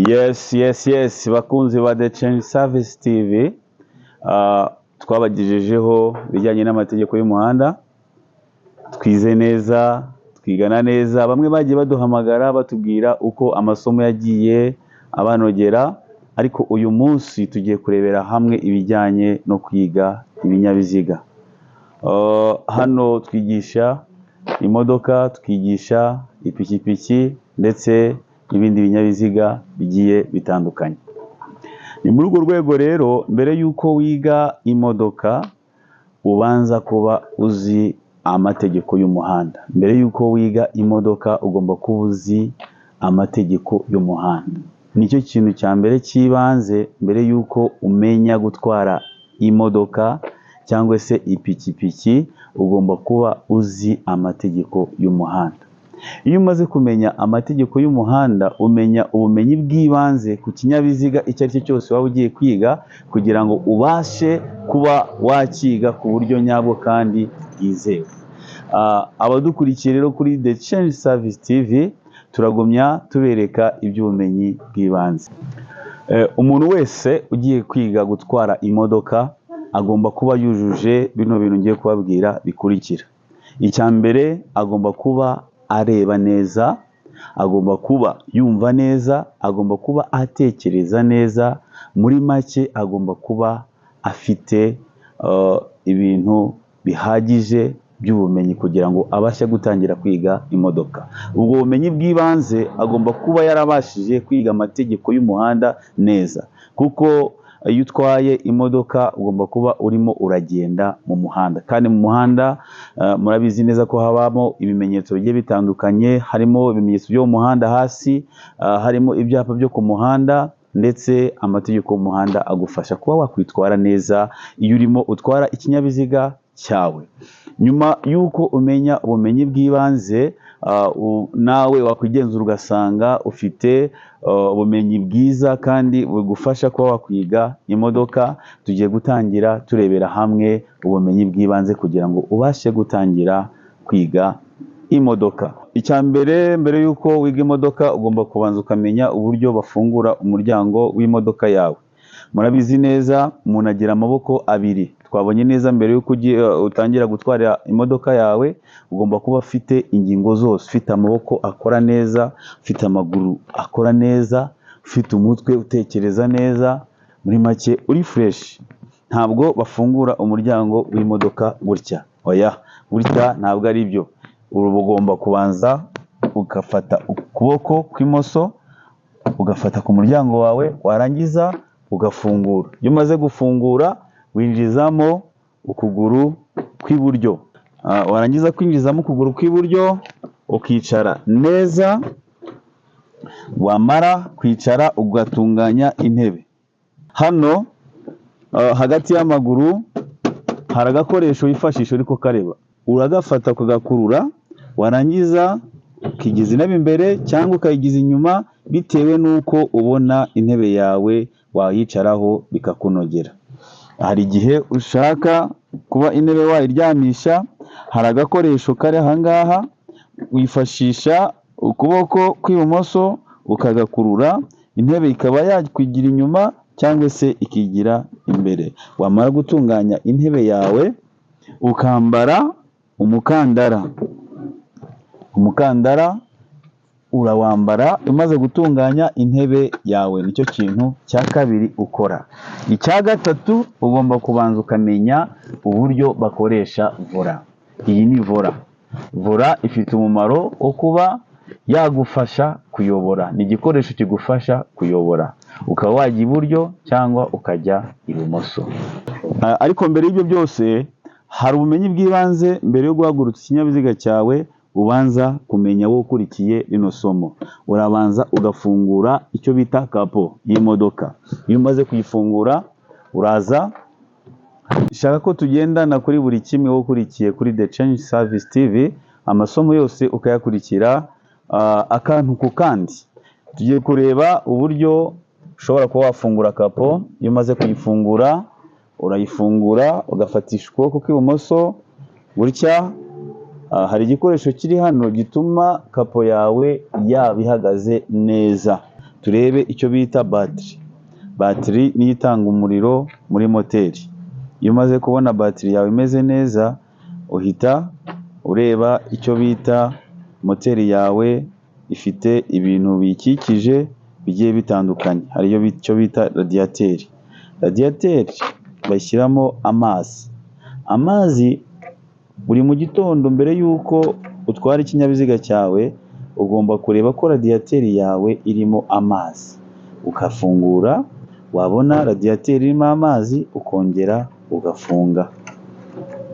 Yes bakunzi ba The Change Service TV, twabagejejeho bijyanye n'amategeko y'umuhanda. Twize neza, twigana neza, bamwe bagiye baduhamagara batubwira uko amasomo yagiye abanogera, ariko uyu munsi tugiye kurebera hamwe ibijyanye no kwiga ibinyabiziga. Hano twigisha imodoka, twigisha ipikipiki ndetse n'ibindi binyabiziga bigiye bitandukanye. Ni muri urwo rwego rero, mbere y'uko wiga imodoka ubanza kuba uzi amategeko y'umuhanda. Mbere y'uko wiga imodoka ugomba kuba uzi amategeko y'umuhanda. Nicyo kintu cya mbere cy'ibanze mbere y'uko umenya gutwara imodoka cyangwa se ipikipiki, ugomba kuba uzi amategeko y'umuhanda. Iyo umaze kumenya amategeko y'umuhanda, umenya ubumenyi bw'ibanze ku kinyabiziga icyo ari cyo cyose waba ugiye kwiga, kugira ngo ubashe kuba wakiga ku buryo nyabwo kandi bwizewe. Abadukurikiye rero kuri The Change Service TV, turagumya tubereka iby'ubumenyi bw'ibanze. Umuntu wese ugiye kwiga gutwara imodoka agomba kuba yujuje bino bintu ngiye kubabwira bikurikira. Icya mbere, agomba kuba areba neza, agomba kuba yumva neza, agomba kuba atekereza neza. Muri make agomba kuba afite ibintu bihagije by'ubumenyi kugira ngo abashe gutangira kwiga imodoka. Ubwo bumenyi bw'ibanze agomba kuba yarabashije kwiga amategeko y'umuhanda neza, kuko iyo utwaye imodoka ugomba kuba urimo uragenda mu muhanda, kandi mu muhanda murabizi neza ko habamo ibimenyetso bigiye bitandukanye. Harimo ibimenyetso byo mu muhanda hasi, harimo ibyapa byo ku muhanda, ndetse amategeko y'umuhanda agufasha kuba wakwitwara neza iyo urimo utwara ikinyabiziga cyawe. Nyuma y'uko umenya ubumenyi bw'ibanze, nawe wakwigenzura ugasanga ufite ubumenyi bwiza kandi bugufasha kuba wakwiga imodoka. Tugiye gutangira turebera hamwe ubumenyi bw'ibanze kugira ngo ubashe gutangira kwiga imodoka. Icya mbere, mbere y'uko wiga imodoka ugomba kubanza ukamenya uburyo bafungura umuryango w'imodoka yawe. Murabizi neza umuntu agira amaboko abiri. Twabonye neza mbere y'uko utangira gutwara imodoka yawe, ugomba kuba ufite ingingo zose, ufite amaboko akora neza, ufite amaguru akora neza, ufite umutwe utekereza neza. Muri make uri fresh. Ntabwo bafungura umuryango w'imodoka gutya, oya, gutya ntabwo ari byo. Ugomba kubanza ugafata ukuboko kw'imoso, ugafata ku muryango wawe, warangiza ugafungura. Iyo umaze gufungura, winjizamo ukuguru kw'iburyo. Warangiza kwinjizamo ukuguru kw'iburyo, ukicara neza. Wamara kwicara ugatunganya intebe. Hano hagati y'amaguru hari agakoresho wifashisha uriko kareba, uragafata ukagakurura. Warangiza ukigiza intebe imbere cyangwa ukayigiza inyuma, bitewe n'uko ubona intebe yawe wayicaraho bikakunogera. Hari igihe ushaka kuba intebe wayiryamisha, hari agakoresho kari aha ngaha, wifashisha ukuboko kw'ibumoso ukagakurura, intebe ikaba yakwigira inyuma cyangwa se ikigira imbere. Wamara gutunganya intebe yawe, ukambara umukandara. Umukandara urawambara umaze gutunganya intebe yawe. Nicyo kintu cya kabiri ukora. Icya gatatu, ugomba kubanza ukamenya uburyo bakoresha vola. Iyi ni vola. Vola ifite umumaro wo kuba yagufasha kuyobora. Ni igikoresho kigufasha kuyobora, ukaba wajya iburyo cyangwa ukajya ibumoso. Ariko mbere y'ibyo byose, hari ubumenyi bw'ibanze mbere yo guhagurutsa ikinyabiziga cyawe ubanza kumenya wowe ukurikiye rino somo. Urabanza ugafungura icyo bita kapo y'imodoka. Iyo umaze kuyifungura, uraza. Shaka ko tugendana kuri buri kimwe wowe ukurikiye kuri The Change Service TV, amasomo yose ukayakurikira akantu ku kandi. Tugiye kureba uburyo ushobora kuba wafungura kapo. Iyo umaze kuyifungura, urayifungura ugafatisha ukuboko kw'ibumoso gutya. Hari igikoresho kiri hano gituma kapo yawe yaba ihagaze neza. turebe icyo bita batiri. Batiri niyo itanga umuriro muri moteri. Iyo umaze kubona batiri yawe imeze neza, uhita ureba icyo bita moteri yawe ifite ibintu biyikikije bigiye bitandukanye. Hariyo icyo bita radiyateri. Radiyateri bashyiramo amazi. Amazi buri mu gitondo mbere y'uko utwara ikinyabiziga cyawe, ugomba kureba ko radiyateri yawe irimo amazi. Ukafungura, wabona radiyateri irimo amazi, ukongera ugafunga.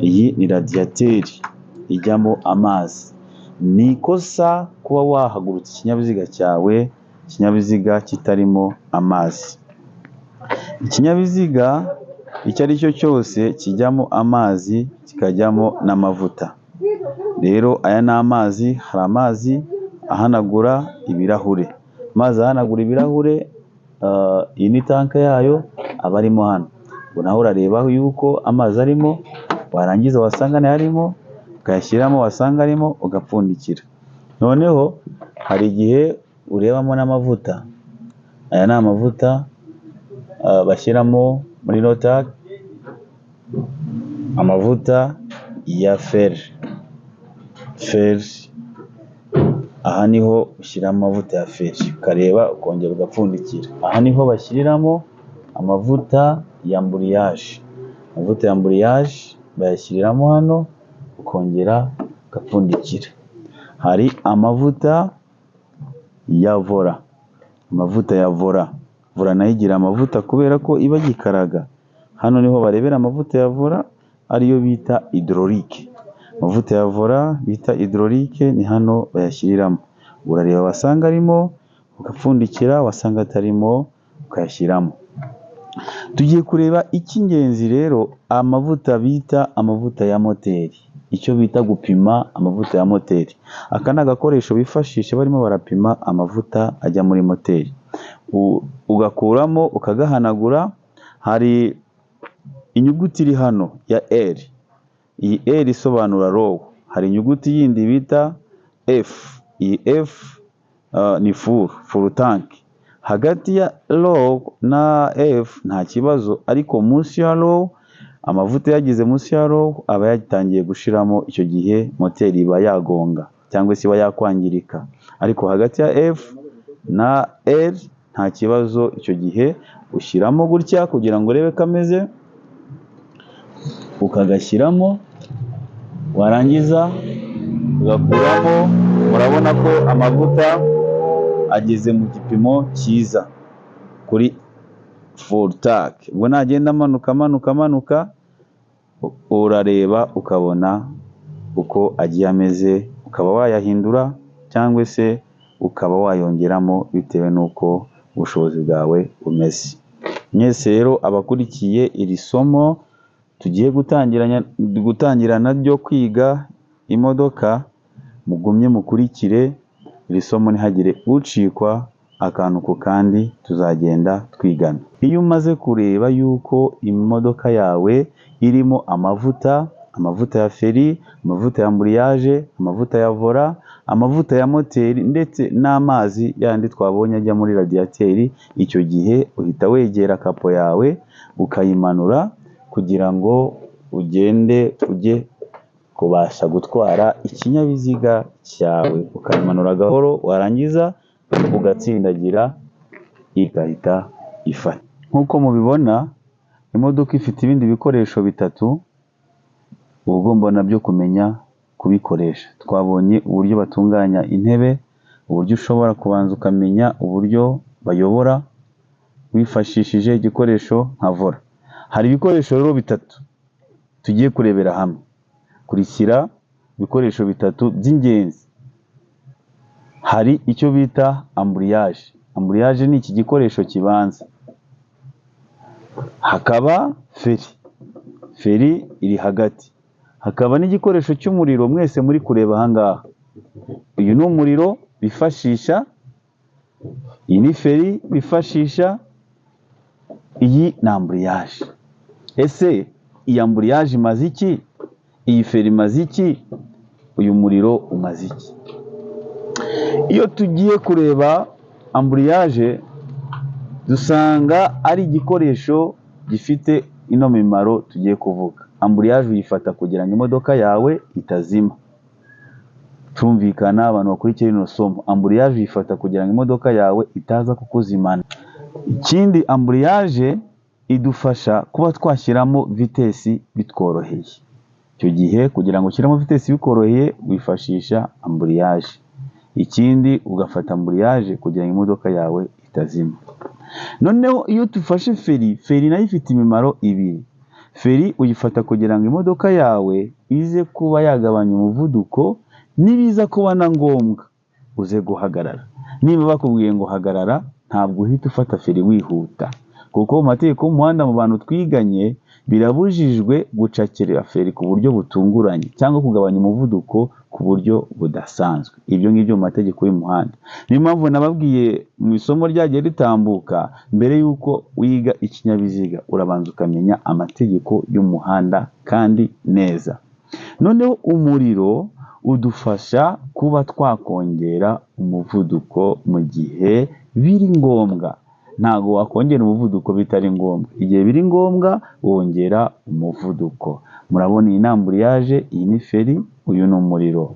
Iyi ni radiyateri ijyamo amazi. Ni ikosa kuba wahagurutsa ikinyabiziga cyawe, ikinyabiziga kitarimo amazi. Ikinyabiziga icyo ari cyo cyose kijyamo amazi, kikajyamo n'amavuta. Rero aya ni amazi, hari amazi ahanagura ibirahure. Amazi ahanagura ibirahure, iyi ni tanka yayo, aba arimo hano. Ubwo naho urareba yuko amazi arimo, warangiza wasanga ntayarimo, ukayashyiramo, wasanga arimo, ugapfundikira. Noneho hari igihe urebamo n'amavuta. Aya ni amavuta bashyiramo muri rotari, amavuta ya feri. Aha niho ushyiramo amavuta ya feri, ukareba ukongera ugapfundikira. Aha niho bashyiriramo amavuta ya amburiyaje. Amavuta ya amburiyaje bayashyiriramo hano, ukongera ugapfundikira. Hari amavuta ya vola. Amavuta ya vola. Vola nayo igira amavuta kubera ko iba yikaraga. Hano niho barebera amavuta ya vola, ariyo bita hidrolike. Amavuta ya vola bita hidrolike ni hano bayashyiriramo. Urareba wasanga arimo, ugapfundikira, wasanga atarimo, ukayashyiramo. Tugiye kureba icy'ingenzi rero, amavuta bita amavuta ya moteri. Icyo bita gupima amavuta ya moteri. Aka ni agakoresho bifashisha barimo barapima amavuta ajya muri moteri. Ugakuramo, ukagahanagura. Hari inyuguti iri hano ya R. Iyi R isobanura low. Hari inyuguti yindi bita F. Iyi F ni full tank. Hagati ya low na F nta kibazo, ariko munsi ya low, amavuta yagize munsi ya low aba yatangiye gushiramo, icyo gihe moteri iba yagonga cyangwa se iba yakwangirika. Ariko hagati ya F na R nta kibazo, icyo gihe ushyiramo gutya kugira ngo urebe kameze, ukagashyiramo, warangiza ugakuramo. Murabona ko amavuta ageze mu gipimo cyiza kuri full tank. Ubwo nagenda amanuka, urareba ukabona uko agiye ameze, ukaba wayahindura cyangwa se ukaba wayongeramo bitewe n'uko ubushobozi bwawe bumeze. Mwese rero abakurikiye iri somo tugiye gutangirana ryo kwiga imodoka, mugumye mukurikire iri somo ntihagire ucikwa akantu ku kandi, tuzagenda twigana. Iyo umaze kureba yuko imodoka yawe irimo amavuta ya feri, amavuta ya amburiyaje, amavuta ya vola, amavuta ya moteri ndetse n'amazi yandi twabonye ajya muri radiyateri, icyo gihe uhita wegera kapo yawe ukayimanura kugira ngo ugende ujye kubasha gutwara ikinyabiziga cyawe. Ukayimanura gahoro, warangiza ugatsindagira, igahita ifata. Nk'uko mubibona, imodoka ifite ibindi bikoresho bitatu, uba ugomba nabyo kumenya kubikoresha. Twabonye uburyo batunganya intebe, uburyo ushobora kubanza ukamenya uburyo bayobora wifashishije igikoresho nka vola. Hari ibikoresho rero bitatu tugiye kurebera hamwe. Kurikira ibikoresho bitatu by'ingenzi. Hari icyo bita amburiyaje. Amburiyaje ni iki gikoresho kibanza. Hakaba feri. Feri iri hagati. Hakaba n'igikoresho cy'umuriro mwese muri kureba aha ngaha. Uyu ni umuriro bifashisha, iyi ni feri bifashisha, iyi ni amburiyaje. Ese iyi amburiyaje imaze iki? Iyi feri imaze iki? Uyu muriro umaze iki? Iyo tugiye kureba amburiyaje dusanga ari igikoresho gifite ino mimaro tugiye kuvuga. Amburiyaje uyifata kugira ngo imodoka yawe itazima. Tumvikana abantu bakurikira ino somo. Amburiyaje uyifata kugira ngo imodoka yawe itaza kukuzimana. Ikindi, amburiyaje idufasha kuba twashyiramo vitesi bitworoheye. Icyo gihe kugira ngo ushyiramo vitesi bikoroheye wifashisha amburiyaje. Ikindi, ugafata amburiyaje kugira ngo imodoka yawe itazima. Noneho iyo tufashe feri nayo ifite imimaro ibiri. Feri uyifata kugira ngo imodoka yawe ize kuba yagabanya umuvuduko, nibiza kuba na ngombwa uze guhagarara. Niba bakubwiye ngo hagarara, ntabwo uhita ufata feri wihuta, kuko mu mategeko y'umuhanda mu bantu twiganye birabujijwe gucakira feri ku buryo butunguranye cyangwa kugabanya umuvuduko ku buryo budasanzwe. Ibyo ngibyo mu mategeko y'umuhanda. Niyo mpamvu nababwiye mu isomo ryagiye ritambuka, mbere y'uko wiga ikinyabiziga urabanza ukamenya amategeko y'umuhanda kandi neza. Noneho umuriro udufasha kuba twakongera umuvuduko mu gihe biri ngombwa. Ntago wakongera umuvuduko bitari ngombwa. Igihe biri ngombwa wongera umuvuduko. Murabona iyi ni amburiyaje, iyi ni feri, uyu ni umuriro.